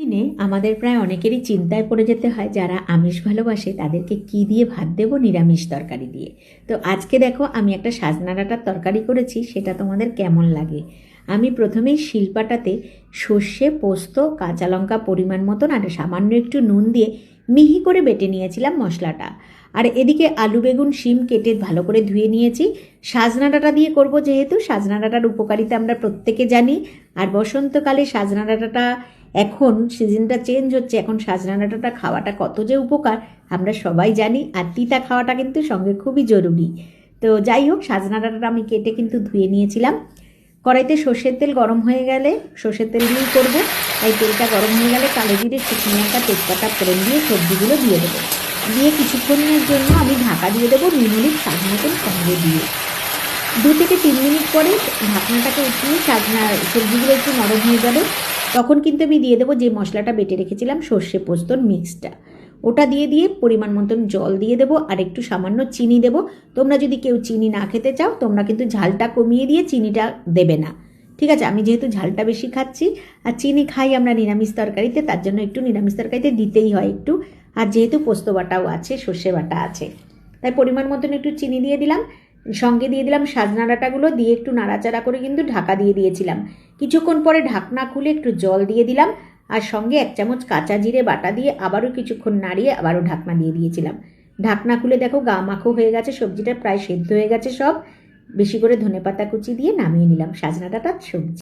দিনে আমাদের প্রায় অনেকেরই চিন্তায় পড়ে যেতে হয় যারা আমিষ ভালোবাসে তাদেরকে কি দিয়ে ভাত দেবো নিরামিষ তরকারি দিয়ে। তো আজকে দেখো আমি একটা সাজনা ডাঁটার তরকারি করেছি, সেটা তোমাদের কেমন লাগে। আমি প্রথমেই শিলপাটাতে সর্ষে, পোস্ত, কাঁচা লঙ্কা পরিমাণ মতন আর সামান্য একটু নুন দিয়ে মিহি করে বেটে নিয়েছিলাম মশলাটা। আর এদিকে আলু, বেগুন, শিম কেটে ভালো করে ধুয়ে নিয়েছি। সাজনা ডাঁটা দিয়ে করব, যেহেতু সাজনা ডাঁটার উপকারিতা আমরা প্রত্যেকে জানি। আর বসন্তকালে সাজনা ডাঁটাটা, এখন সিজনটা চেঞ্জ হচ্ছে, এখন সাজনা ডাঁটাটা খাওয়াটা কত যে উপকার আমরা সবাই জানি। আর তিতা খাওয়াটা কিন্তু সঙ্গে খুবই জরুরি। তো যাই হোক, সাজনা ডাঁটাটা আমি কেটে কিন্তু ধুয়ে নিয়েছিলাম। কড়াইতে সর্ষের তেল গরম হয়ে গেলে, সর্ষের তেল দিয়েই করবো, তাই তেলটা গরম হয়ে গেলে কালো জিরে, শুকনো লঙ্কা, তেজপাতা ফোড়ন দিয়ে সবজিগুলো দিয়ে দেবো। দিয়ে কিছুক্ষণের জন্য আমি ঢাকা দিয়ে দেবো, নুন হলুদ স্বাদ মতন সঙ্গে দিয়ে। 2 থেকে 3 মিনিট পরে ঢাকনাটাকে উঠিয়ে সবজিগুলো একটু নরম হয়ে যাবে, তখন কিন্তু আমি দিয়ে দেবো যে মশলাটা বেটে রেখেছিলাম সর্ষে পোস্তর মিক্সটা, ওটা দিয়ে পরিমাণ মতন জল দিয়ে দেবো আর একটু সামান্য চিনি দেবো। তোমরা যদি কেউ চিনি না খেতে চাও, তোমরা কিন্তু ঝালটা কমিয়ে দিয়ে চিনিটা দেবে না, ঠিক আছে। আমি যেহেতু ঝালটা বেশি খাচ্ছি আর চিনি খাই আমরা নিরামিষ তরকারিতে, তার জন্য একটু নিরামিষ তরকারিতে দিতেই হয় একটু। আর যেহেতু পোস্ত বাটাও আছে, সর্ষে বাটা আছে, তাই পরিমাণ মতন একটু চিনি দিয়ে দিলাম। সঙ্গে দিয়ে দিলাম সাজনা ডাঁটাগুলো, দিয়ে একটু নাড়াচাড়া করে কিন্তু ঢাকা দিয়ে দিয়েছিলাম। কিছুক্ষণ পরে ঢাকনা খুলে একটু জল দিয়ে দিলাম, আর সঙ্গে 1 চামচ কাঁচা জিরে বাটা দিয়ে আবারও কিছুক্ষণ নাড়িয়ে আবারও ঢাকনা দিয়ে দিয়েছিলাম। ঢাকনা খুলে দেখো গা মাখো হয়ে গেছে, সবজিটা প্রায় সেদ্ধ হয়ে গেছে সব। বেশি করে ধনেপাতা কুচি দিয়ে নামিয়ে নিলাম সাজনা ডাঁটার সবজি।